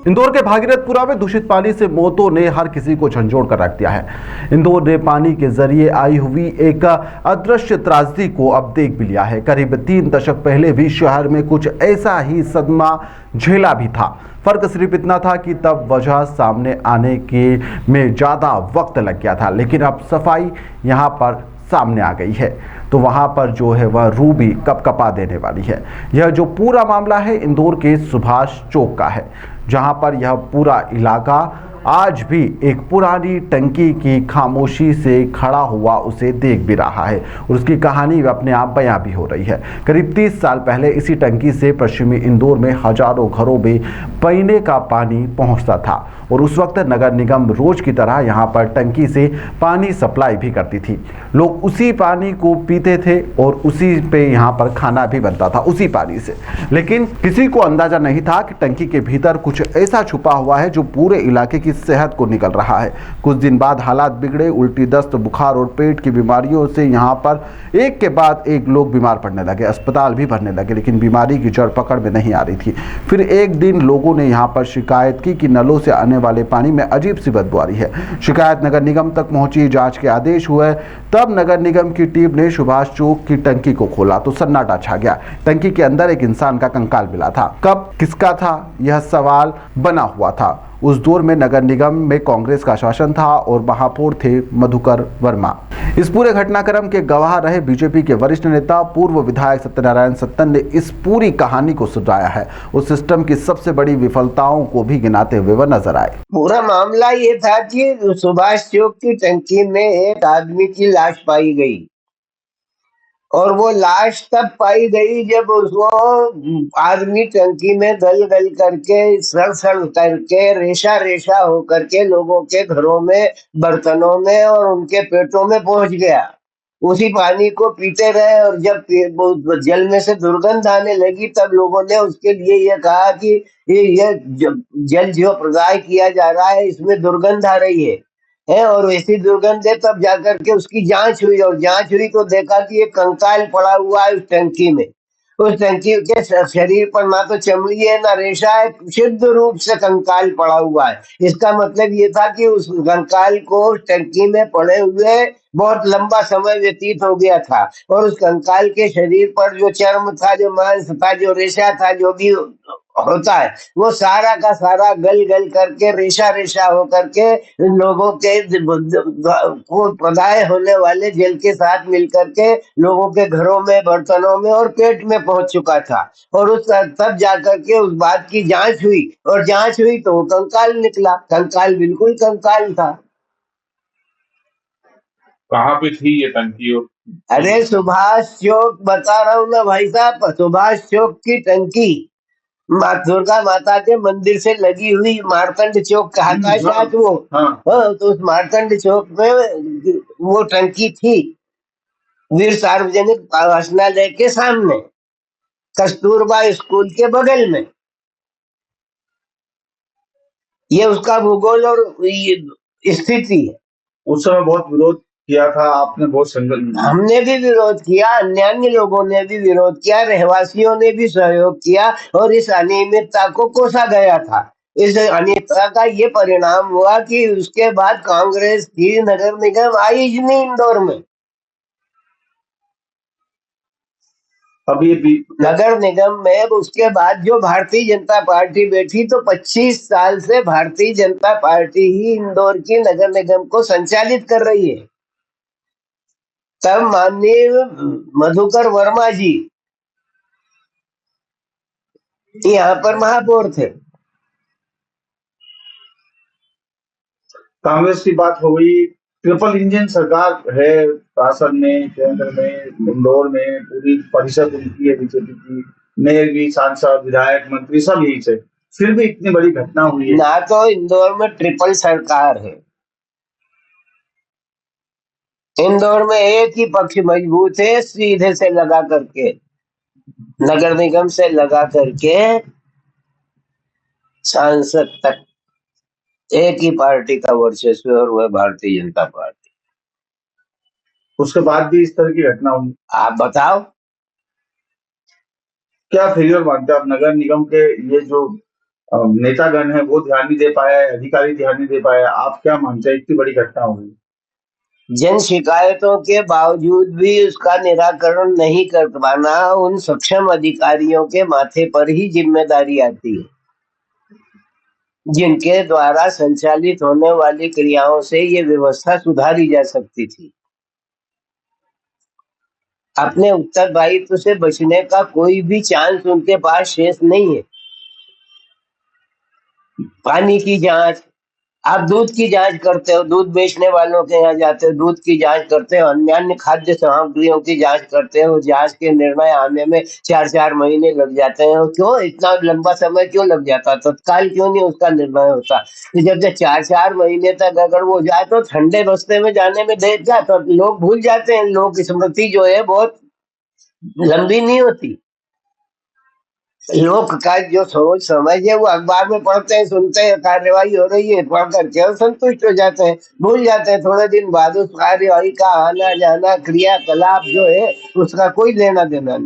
इंदौर के भागीरथपुरा में दूषित पानी से मौतों ने हर किसी को झंझोड़ कर रख दिया है। इंदौर ने पानी के जरिए आई हुई एक अदृश्य त्रासदी को अब देख भी लिया है। करीब 3 दशक पहले भी शहर में कुछ ऐसा ही सदमा झेला भी था। फर्क सिर्फ इतना था कि तब वजह सामने आने के में ज्यादा वक्त लग गया था, लेकिन अब सफाई यहाँ पर सामने आ गई है तो वहां पर जो है वह रूह भी कपकपा देने वाली है। यह जो पूरा मामला है इंदौर के सुभाष चौक का है, जहां पर यह पूरा इलाका आज भी एक पुरानी टंकी की खामोशी से खड़ा हुआ उसे देख भी रहा है और उसकी कहानी अपने आप बयां भी हो रही है। करीब 30 साल पहले इसी टंकी से पश्चिमी इंदौर में हजारों घरों में पीने का पानी पहुंचता था और उस वक्त नगर निगम रोज की तरह यहां पर टंकी से पानी सप्लाई भी करती थी। लोग उसी पानी को पीते थे और उसी पे यहां पर खाना भी बनता था उसी पानी से। लेकिन किसी को अंदाजा नहीं था कि टंकी के भीतर कुछ ऐसा छुपा हुआ है जो पूरे इलाके की सेहत को निकल रहा है। कुछ दिन बाद हालात बिगड़े। उल्टी, दस्त, बुखार और पेट की बीमारियों से यहाँ पर एक के बाद एक लोग बीमार पड़ने लगे, अस्पताल भी भरने लगे, लेकिन बीमारी की जड़ पकड़ में नहीं आ रही थी। फिर एक दिन लोगों ने यहाँ पर शिकायत की कि नलों से आने वाले पानी में अजीब सी बदबू आ रही है। शिकायत नगर निगम तक पहुंची, जांच के आदेश हुए। तब नगर निगम की टीम ने सुभाष चौक की टंकी को खोला तो सन्नाटा छा गया। टंकी के अंदर एक इंसान का कंकाल मिला था। कब, किसका था, यह सवाल बना हुआ था। उस दौर में नगर निगम में कांग्रेस का शासन था और महापौर थे मधुकर वर्मा। इस पूरे घटनाक्रम के गवाह रहे बीजेपी के वरिष्ठ नेता पूर्व विधायक सत्यनारायण सत्तन ने इस पूरी कहानी को सुलझाया है। उस सिस्टम की सबसे बड़ी विफलताओं को भी गिनाते हुए वह नजर आए। पूरा मामला ये था कि सुभाष चौक की टंकी में एक आदमी की लाश पाई गई और वो लाश तब पाई गई जब उसको आदमी टंकी में गल गल करके सड़ सड़ करके रेशा रेशा हो करके लोगों के घरों में, बर्तनों में और उनके पेटों में पहुंच गया। उसी पानी को पीते रहे और जब जल में से दुर्गंध आने लगी तब लोगों ने उसके लिए ये कहा कि ये जल जो प्रदाय किया जा रहा है इसमें दुर्गंध आ रही है और वैसी दुर्गंध है। तब जाकर के उसकी जांच हुई और जांच हुई तो देखा कि एक कंकाल पड़ा हुआ है उस टंकी में। उस टंकी के शरीर पर ना तो चमड़ी है ना रेशा है, शुद्ध रूप से कंकाल पड़ा हुआ है। इसका मतलब ये था कि उस कंकाल को टंकी में पड़े हुए बहुत लंबा समय व्यतीत हो गया था और उस कंकाल के शरीर पर जो चर्म था, जो मांस था, जो रेशा था, जो भी होता है वो सारा का सारा गल गल करके रेशा रेशा हो करके लोगों के को प्रदाय होने वाले जल के साथ मिलकर के लोगों के घरों में, बर्तनों में और पेट में पहुंच चुका था। और उस तब जाकर के उस बात की जांच हुई और जांच हुई तो कंकाल निकला। कंकाल बिल्कुल कंकाल था। कहाँ पे थी ये टंकी? अरे सुभाष चौक बता रहा हूँ ना भाई साहब, सुभाष चौक की टंकी माँ दुर्गा माता के मंदिर से लगी हुई मार्तंड चौक कहा था शायद वो। तो उस मार्तंड चौक में वो टंकी थी, वीर सार्वजनिक वाचनालय के सामने, कस्तूरबा स्कूल के बगल में। ये उसका भूगोल और स्थिति है। उस समय बहुत विरोध किया था आपने, बहुत संघर्ष। हमने भी विरोध किया, अन्य लोगों ने भी विरोध किया, रहवासियों ने भी सहयोग किया और इस अनियमितता को कोसा गया था। इस अनियमितता का ये परिणाम हुआ कि उसके बाद कांग्रेस की नगर निगम आई ही नहीं इंदौर में। अभी भी नगर निगम में उसके बाद जो भारतीय जनता पार्टी बैठी तो 25 साल से भारतीय जनता पार्टी ही इंदौर की नगर निगम को संचालित कर रही है। तब माननीय मधुकर वर्मा जी यहाँ पर महापौर थे। कांग्रेस की बात हो गई, ट्रिपल इंजन सरकार है शासन में, केंद्र में, इंदौर में पूरी परिषद उनकी है बीजेपी की, मेयर भी, सांसद, विधायक, मंत्री सब यही से, फिर भी इतनी बड़ी घटना हुई है। ना तो इंदौर में ट्रिपल सरकार है, इंदौर में एक ही पक्ष मजबूत है, सीधे से लगा करके नगर निगम से लगा करके सांसद तक एक ही पार्टी का वर्चस्व और वह भारतीय जनता पार्टी। उसके बाद भी इस तरह की घटना हुई। आप बताओ क्या फेलियर मानते हैं आप नगर निगम के? ये जो नेतागण है वो ध्यान नहीं दे पाया है, अधिकारी ध्यान नहीं दे पाया। आप क्या मानते हैं, इतनी बड़ी घटना हो गई? जन शिकायतों के बावजूद भी उसका निराकरण नहीं कर पाना उन सक्षम अधिकारियों के माथे पर ही जिम्मेदारी आती है, जिनके द्वारा संचालित होने वाली क्रियाओं से ये व्यवस्था सुधारी जा सकती थी। अपने उत्तरदायित्व से बचने का कोई भी चांस उनके पास शेष नहीं है। पानी की जांच, आप दूध की जांच करते हो, दूध बेचने वालों के यहाँ जाते हो, दूध की जांच करते हो, अन्य खाद्य सामग्रियों की जांच करते हो, जांच के निर्णय आने में 4-4 महीने लग जाते हैं। क्यों इतना लंबा समय क्यों लग जाता? तत्काल क्यों नहीं उसका निर्णय होता? तो जब तक 4-4 महीने तक अगर वो जाए तो ठंडे रास्ते में जाने में देर क्या, तो लोग भूल जाते हैं। लोग की स्मृति जो है बहुत लंबी नहीं होती। लोग का जो सोच समझ है वो अखबार में पढ़ते हैं, सुनते हैं कार्यवाही हो रही है, पढ़ करके और संतुष्ट हो जाते हैं, भूल जाते हैं। थोड़े दिन बाद उस कार्यवाही का आना जाना क्रियाकलाप जो है उसका कोई लेना देना नहीं।